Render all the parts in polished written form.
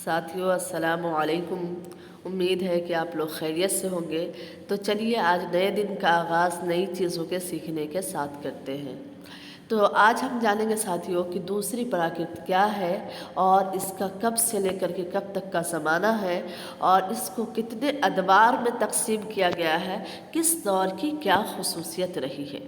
ساتھیو السلام علیکم۔ امید ہے کہ آپ لوگ خیریت سے ہوں گے۔ تو چلیے آج نئے دن کا آغاز نئی چیزوں کے سیکھنے کے ساتھ کرتے ہیں۔ تو آج ہم جانیں گے ساتھیوں کہ دوسری پراکرت کیا ہے اور اس کا کب سے لے کر کے کب تک کا زمانہ ہے اور اس کو کتنے ادوار میں تقسیم کیا گیا ہے، کس دور کی کیا خصوصیت رہی ہے۔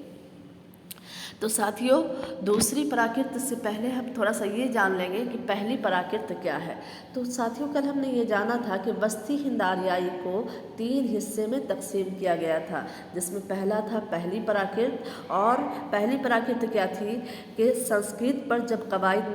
تو ساتھیوں دوسری پراکرت سے پہلے ہم تھوڑا سا یہ جان لیں گے کہ پہلی پراکرت کیا ہے۔ تو ساتھیوں کل ہم نے یہ جانا تھا کہ وسطی ہند آریائی کو 3 حصے میں تقسیم کیا گیا تھا، جس میں پہلا تھا پہلی پراکرت۔ اور پہلی پراکرت کیا تھی کہ سنسکرت پر جب قواعد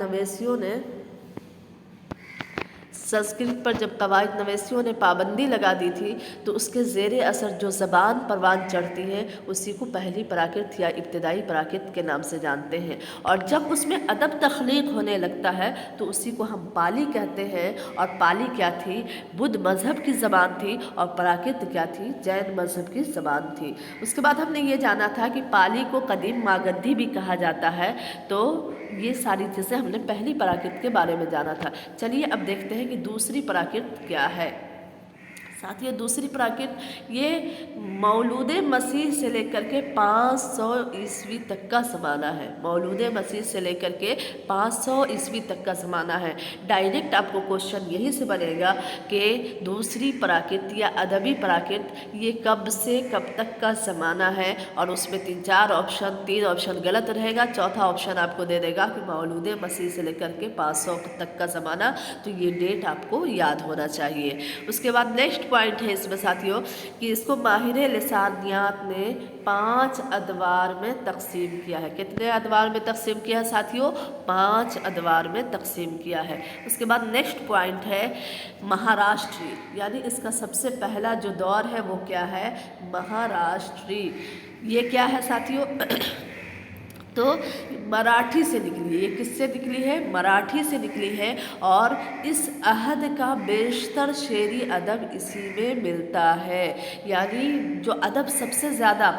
نویسیوں نے پابندی لگا دی تھی تو اس کے زیر اثر جو زبان پروان چڑھتی ہے اسی کو پہلی پراکرت یا ابتدائی پراکرت کے نام سے جانتے ہیں۔ اور جب اس میں ادب تخلیق ہونے لگتا ہے تو اسی کو ہم پالی کہتے ہیں۔ اور پالی کیا تھی؟ بدھ مذہب کی زبان تھی، اور پراکرت کیا تھی؟ جین مذہب کی زبان تھی۔ اس کے بعد ہم نے یہ جانا تھا کہ پالی کو قدیم ماگدھی بھی کہا جاتا ہے۔ تو یہ ساری چیزیں ہم نے پہلی پراکرت کے بارے میں جانا تھا۔ چلیے اب دیکھتے ہیں کہ دوسری پراکرت کیا ہے۔ ساتھیوں دوسری پراکرت یہ مولود مسیح سے لے کر کے 500 عیسوی تک کا زمانہ ہے۔ مولود مسیح سے لے کر کے 500 عیسوی تک کا زمانہ ہے۔ ڈائریکٹ آپ کو کوشچن یہی سے بنے گا کہ دوسری پراکرت یا ادبی پراکرت یہ کب سے کب تک کا زمانہ ہے، اور اس میں 3 آپشن غلط رہے گا، چوتھا آپشن آپ کو دے دے گا کہ مولود مسیح سے لے کر کے 500 تک کا زمانہ۔ تو یہ ڈیٹ آپ کو یاد ہونا چاہیے۔ اس کے بعد نیکسٹ پوائنٹ ہے اس میں ساتھیوں کہ اس کو ماہر لسانیات نے 5 ادوار میں تقسیم کیا ہے۔ کتنے ادوار میں تقسیم کیا ہے ساتھیوں؟ 5 ادوار میں تقسیم کیا ہے۔ اس کے بعد نیکسٹ پوائنٹ ہے مہاراشٹری، یعنی اس کا سب سے پہلا جو دور ہے وہ کیا ہے؟ مہاراشٹری۔ یہ کیا ہے ساتھیوں؟ تو مراٹھی سے نکلی ہے۔ یہ کس سے نکلی ہے؟ مراٹھی سے نکلی ہے، اور اس عہد کا بیشتر شعری ادب اسی میں ملتا ہے۔ یعنی جو ادب سب سے زیادہ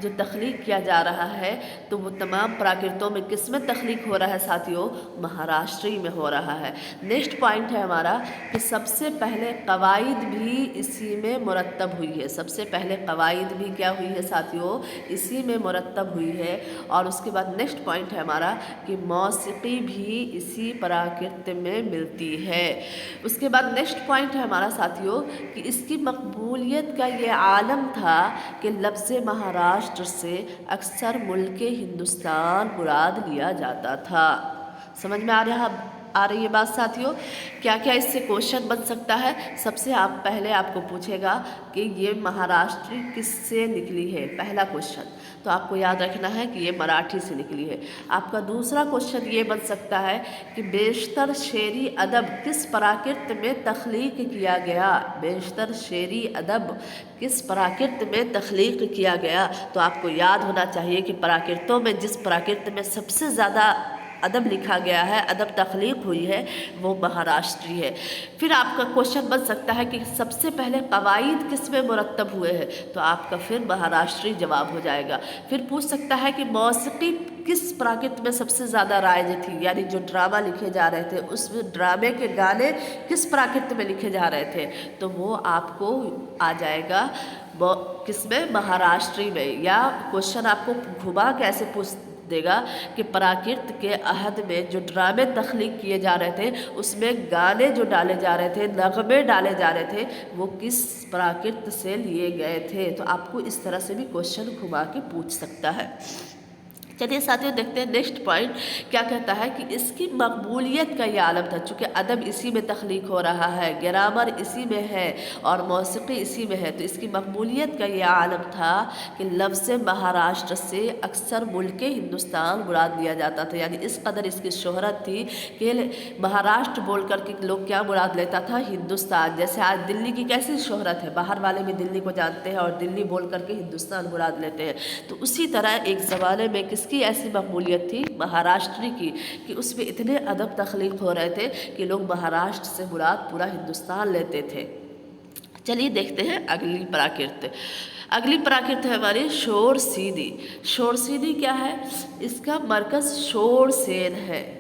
جو تخلیق کیا جا رہا ہے تو وہ تمام پراکرتوں میں کس میں تخلیق ہو رہا ہے ساتھیوں؟ مہاراشٹری میں ہو رہا ہے۔ نیکسٹ پوائنٹ ہے ہمارا کہ سب سے پہلے قواعد بھی اسی میں مرتب ہوئی ہے۔ سب سے پہلے قواعد بھی کیا ہوئی ہے ساتھیوں؟ اسی میں مرتب ہوئی ہے۔ اور اس کے بعد نیکسٹ پوائنٹ ہے ہمارا کہ موسیقی بھی اسی پراکرت میں ملتی ہے۔ اس کے بعد نیکسٹ پوائنٹ ہے ہمارا ساتھیوں کہ اس کی مقبولیت کا یہ عالم تھا کہ لفظ مہاراشٹر سے اکثر ملک ہندوستان مراد لیا جاتا تھا۔ سمجھ میں آ رہی ہے بات ساتھیوں؟ کیا کیا اس سے کوشچن بن سکتا ہے؟ سب سے پہلے آپ کو پوچھے گا کہ یہ مہاراشٹری کس سے نکلی ہے، پہلا کوشچن۔ تو آپ کو یاد رکھنا ہے کہ یہ مراٹھی سے نکلی ہے۔ آپ کا دوسرا کوشچن یہ بن سکتا ہے کہ بیشتر شعری ادب کس پراکرت میں تخلیق کیا گیا؟ بیشتر شعری ادب کس پراکرت میں تخلیق کیا گیا؟ تو آپ کو یاد ہونا چاہیے کہ پراکرتوں میں جس پراکرت میں سب سے زیادہ ادب لکھا گیا ہے، ادب تخلیق ہوئی ہے، وہ مہاراشٹری ہے۔ پھر آپ کا کوشچن بن سکتا ہے کہ سب سے پہلے قواعد کس میں مرتب ہوئے ہیں؟ تو آپ کا پھر مہاراشٹری جواب ہو جائے گا۔ پھر پوچھ سکتا ہے کہ موسیقی کس پراکرت میں سب سے زیادہ رائج تھی؟ یعنی جو ڈرامہ لکھے جا رہے تھے اس میں ڈرامے کے گانے کس پراکرت میں لکھے جا رہے تھے؟ تو وہ آپ کو آ جائے گا کس میں؟ مہاراشٹری میں۔ یا کوشچن آپ کو گھما کے ایسے پوچھ دے گا کہ پراکرت کے عہد میں جو ڈرامے تخلیق کیے جا رہے تھے اس میں گانے جو ڈالے جا رہے تھے، نغمے ڈالے جا رہے تھے، وہ کس پراکرت سے لیے گئے تھے؟ تو آپ کو اس طرح سے بھی کوشچن گھما کے پوچھ سکتا ہے۔ چلیے ساتھیوں دیکھتے ہیں نیکسٹ پوائنٹ کیا کہتا ہے کہ اس کی مقبولیت کا یہ عالم تھا، چونکہ ادب اسی میں تخلیق ہو رہا ہے، گرامر اسی میں ہے اور موسیقی اسی میں ہے، تو اس کی مقبولیت کا یہ عالم تھا کہ لفظ مہاراشٹر سے اکثر ملک ہندوستان مراد لیا جاتا تھا۔ یعنی اس قدر اس کی شہرت تھی کہ مہاراشٹر بول کر کے لوگ کیا مراد لیتا تھا؟ ہندوستان۔ جیسے آج دلی کی کیسی شہرت ہے، باہر والے بھی دلی کو جانتے ہیں اور دلی بول کر کے ہندوستان مراد لیتے ہیں، تو اسی طرح ایک زمانے میں کس کی ایسی مقبولیت تھی؟ مہاراشٹری کی، کہ اس میں اتنے ادب تخلیق ہو رہے تھے کہ لوگ مہاراشٹر سے مراد پورا ہندوستان لیتے تھے۔ چلیے دیکھتے ہیں اگلی پراکرت۔ اگلی پراکرت ہے ہماری شور سیدھی۔ شور سیدھی کیا ہے؟ اس کا مرکز شور سین ہے۔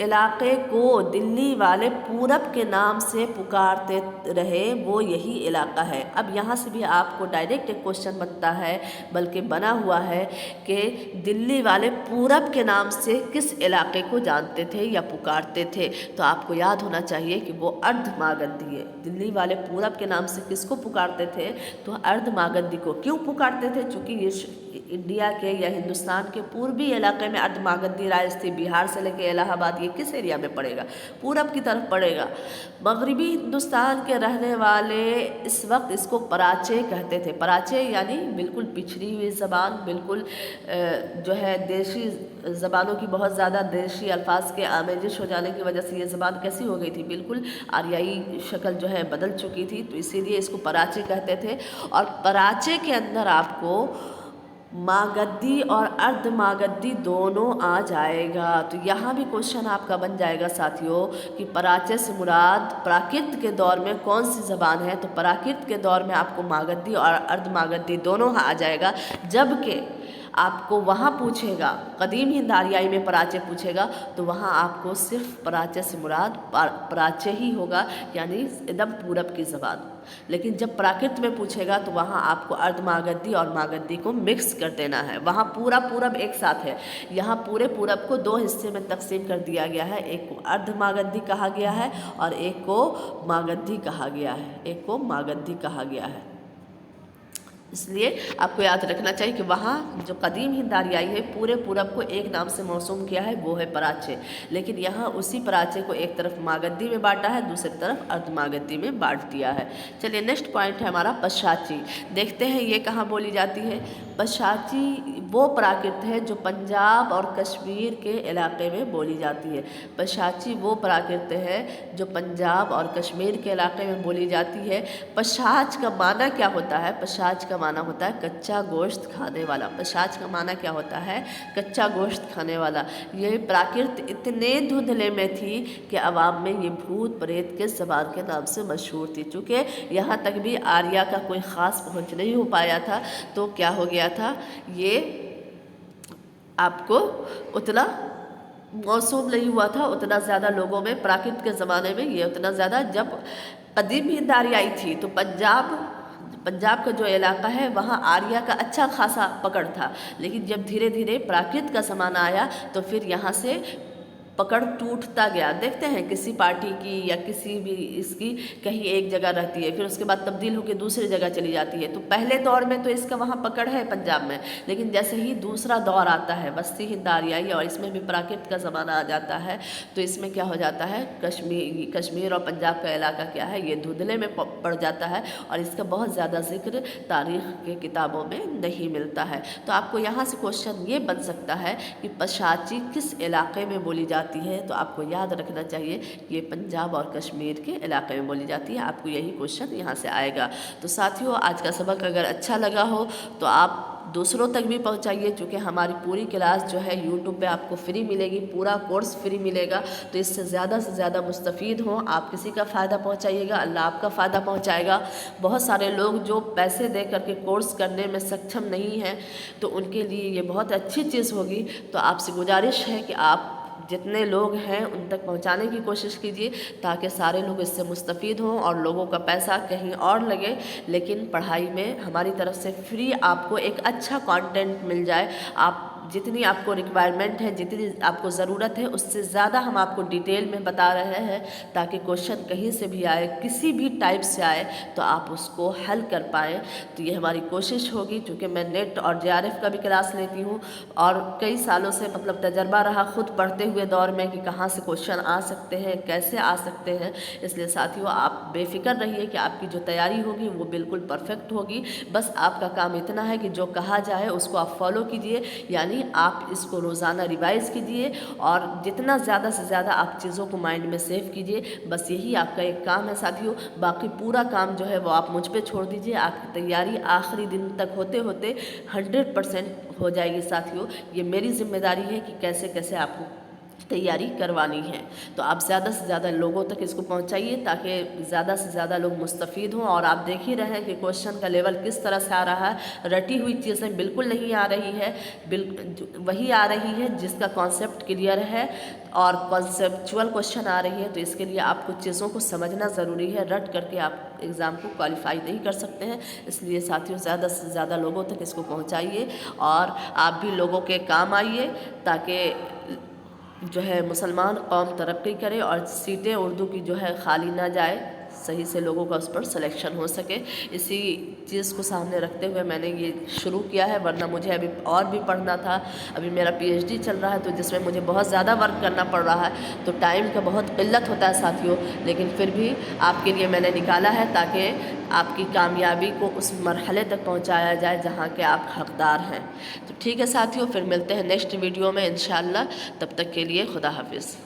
علاقے کو دلی والے پورب کے نام سے پکارتے رہے وہ یہی علاقہ ہے۔ اب یہاں سے بھی آپ کو ڈائریکٹ ایک کوشچن بنتا ہے، بلکہ بنا ہوا ہے کہ دلی والے پورب کے نام سے کس علاقے کو جانتے تھے یا پکارتے تھے؟ تو آپ کو یاد ہونا چاہیے کہ وہ ارد ماگدھی ہے۔ دلی والے پورب کے نام سے کس کو پکارتے تھے؟ تو ارد ماگدھی کو۔ کیوں پکارتے تھے؟ چونکہ یہ انڈیا کے یا ہندوستان کے پوربی علاقے میں ارد ماگدھی رائج تھی۔ بہار سے لے کے الہ آباد یہ کس ایریا میں پڑے گا؟ پورب کی طرف پڑے گا۔ مغربی ہندوستان کے رہنے والے اس وقت اس کو پراچے کہتے تھے۔ پراچے یعنی بالکل پچھڑی ہوئی زبان، بالکل جو ہے دیشی زبانوں کی بہت زیادہ دیشی الفاظ کے آمیزش ہو جانے کی وجہ سے یہ زبان کیسی ہو گئی تھی؟ بالکل آریائی شکل جو ہے بدل چکی تھی، تو اسی لیے اس کو پراچے کہتے تھے۔ اور پراچے کے اندر آپ کو ماگدھی اور ارد ماگدھی دونوں آ جائے گا۔ تو یہاں بھی کوشچن آپ کا بن جائے گا ساتھیوں کہ پراچے سے مراد پراکرت کے دور میں کون سی زبان ہے؟ تو پراکرت کے دور میں آپ کو ماگدھی اور ارد ماگدھی دونوں آ جائے گا، جبکہ آپ کو وہاں پوچھے گا قدیم ہند آریائی میں پراچے پوچھے گا تو وہاں آپ کو صرف پراچے سے مراد پراچے ہی ہوگا، یعنی ایک دم پورب کی زبان۔ لیکن جب پراکرت میں پوچھے گا تو وہاں آپ کو ارد ماگدھی اور ماگدھی کو مکس کر دینا ہے۔ وہاں پورا پورب ایک ساتھ ہے، یہاں پورے پورب کو دو حصے میں تقسیم کر دیا گیا ہے، ایک کو ارد ماگدھی کہا گیا ہے اور ایک کو ماگدھی کہا گیا ہے، ایک کو ماگدھی کہا گیا ہے۔ اس لیے آپ کو یاد رکھنا چاہیے کہ وہاں جو قدیم ہند آریائی ہے پورے پورب کو ایک نام سے موسوم کیا ہے، وہ ہے پراچے، لیکن یہاں اسی پراچے کو ایک طرف ماگدھی میں بانٹا ہے، دوسری طرف ارد ماگدھی میں بانٹ دیا ہے۔ چلیے نیکسٹ پوائنٹ ہے ہمارا پشاچی۔ دیکھتے ہیں یہ کہاں بولی جاتی ہے۔ پشاچی وہ پراکرت ہے جو پنجاب اور کشمیر کے علاقے میں بولی جاتی ہے۔ پشاچی وہ پراکرت ہے جو پنجاب اور کشمیر کے علاقے میں بولی جاتی ہے۔ پشاچ کا معنی کیا ہوتا ہے؟ پشاچ کا معنی ہوتا ہے کچا گوشت کھانے والا۔ پشاچ کا معنی کیا ہوتا ہے؟ کچا گوشت کھانے والا۔ یہ پراکرت اتنے دھندلے میں تھی کہ عوام میں یہ بھوت پریت کے زبان کے نام سے مشہور تھی۔ چونکہ یہاں تک بھی آریہ کا کوئی خاص پہنچ نہیں ہو پایا تھا تو کیا ہو گیا تھا، یہ آپ کو اتنا موسوم نہیں ہوا تھا، اتنا زیادہ لوگوں میں پراکرت کے زمانے میں یہ اتنا زیادہ، جب قدیم ہند آریائی تھی تو پنجاب کا جو علاقہ ہے وہاں آریہ کا اچھا خاصا پکڑ تھا، لیکن جب دھیرے دھیرے پراکرت کا زمانہ آیا تو پھر یہاں سے پکڑ ٹوٹتا گیا۔ دیکھتے ہیں کسی پارٹی کی یا کسی بھی اس کی کہیں ایک جگہ رہتی ہے، پھر اس کے بعد تبدیل ہو کے دوسری جگہ چلی جاتی ہے، تو پہلے دور میں تو اس کا وہاں پکڑ ہے پنجاب میں، لیکن جیسے ہی دوسرا دور آتا ہے وسطی ہند آریائی اور اس میں بھی پراکرت کا زمانہ آ جاتا ہے تو اس میں کیا ہو جاتا ہے، کشمیر اور پنجاب کا علاقہ کیا ہے، یہ دھندلے میں پڑ جاتا ہے اور اس کا بہت زیادہ ذکر تاریخ کے کتابوں میں نہیں ملتا ہے۔ تو آپ کو یہاں سے کوشچن یہ بن سکتا ہے کہ پشاچی کس علاقے میں بولی جاتی ہے؟ تو آپ کو یاد رکھنا چاہیے کہ یہ پنجاب اور کشمیر کے علاقے میں بولی جاتی ہے۔ آپ کو یہی کوشچن یہاں سے آئے گا۔ تو ساتھیوں آج کا سبق اگر اچھا لگا ہو تو آپ دوسروں تک بھی پہنچائیے، چونکہ ہماری پوری کلاس جو ہے یوٹیوب پہ آپ کو فری ملے گی، پورا کورس فری ملے گا، تو اس سے زیادہ مستفید ہوں، آپ کسی کا فائدہ پہنچائیے گا، اللہ آپ کا فائدہ پہنچائے گا۔ بہت سارے لوگ جو پیسے دے کر کے کورس کرنے میں سکچم نہیں ہیں تو ان کے لیے یہ بہت اچھی چیز ہوگی، تو آپ سے گزارش ہے کہ آپ جتنے لوگ ہیں ان تک پہنچانے کی کوشش کیجیے تاکہ سارے لوگ اس سے مستفید ہوں اور لوگوں کا پیسہ کہیں اور لگے، لیکن پڑھائی میں ہماری طرف سے فری آپ کو ایک اچھا کانٹینٹ مل جائے۔ آپ جتنی آپ کو ریکوائرمنٹ ہے، جتنی آپ کو ضرورت ہے، اس سے زیادہ ہم آپ کو ڈیٹیل میں بتا رہے ہیں تاکہ کوشچن کہیں سے بھی آئے، کسی بھی ٹائپ سے آئے تو آپ اس کو حل کر پائیں۔ تو یہ ہماری کوشش ہوگی، چونکہ میں نیٹ اور JRF کا بھی کلاس لیتی ہوں اور کئی سالوں سے تجربہ رہا خود پڑھتے ہوئے دور میں کہ کہاں سے کوشچن آ سکتے ہیں، کیسے آ سکتے ہیں۔ اس لیے ساتھیوں آپ بے فکر رہیے کہ آپ کی جو تیاری ہوگی وہ بالکل پرفیکٹ ہوگی۔ بس آپ کا کام اتنا ہے کہ جو کہا جائے اس کو آپ فالو کیجئے، یعنی آپ اس کو روزانہ ریوائز کیجئے اور جتنا زیادہ سے زیادہ آپ چیزوں کو مائنڈ میں سیو کیجئے۔ بس یہی آپ کا ایک کام ہے ساتھیوں، باقی پورا کام جو ہے وہ آپ مجھ پہ چھوڑ دیجئے۔ آپ کی تیاری آخری دن تک ہوتے ہوتے 100% ہو جائے گی ساتھیوں۔ یہ میری ذمہ داری ہے کہ کیسے آپ کو تیاری کروانی ہے۔ تو آپ زیادہ سے زیادہ لوگوں تک اس کو پہنچائیے تاکہ زیادہ سے زیادہ لوگ مستفید ہوں۔ اور آپ دیکھ ہی رہے ہیں کہ کوشچن کا لیول کس طرح سے آ رہا ہے، رٹی ہوئی چیزیں بالکل نہیں آ رہی ہے، وہی آ رہی ہے جس کا کانسیپٹ کلیئر ہے اور کانسیپچول کوشچن آ رہی ہے۔ تو اس کے لیے آپ کو چیزوں کو سمجھنا ضروری ہے، رٹ کر کے آپ ایگزام کو کوالیفائی نہیں کر سکتے ہیں۔ اس لیے ساتھیوں زیادہ سے زیادہ لوگوں تک اس کو پہنچائیے اور آپ بھی لوگوں کے کام آئیے تاکہ جو ہے مسلمان قوم ترقی کرے اور سیٹیں اردو کی جو ہے خالی نہ جائے، صحیح سے لوگوں کا اس پر سلیکشن ہو سکے۔ اسی چیز کو سامنے رکھتے ہوئے میں نے یہ شروع کیا ہے، ورنہ مجھے ابھی اور بھی پڑھنا تھا۔ ابھی میرا پی ایچ ڈی چل رہا ہے تو جس میں مجھے بہت زیادہ ورک کرنا پڑ رہا ہے، تو ٹائم کا بہت قلت ہوتا ہے ساتھیوں، لیکن پھر بھی آپ کے لیے میں نے نکالا ہے تاکہ آپ کی کامیابی کو اس مرحلے تک پہنچایا جائے جہاں کے آپ حقدار ہیں۔ تو ٹھیک ہے ساتھیوں، پھر ملتے ہیں نیکسٹ ویڈیو میں انشاءاللہ، تب تک کے لیے خدا حافظ۔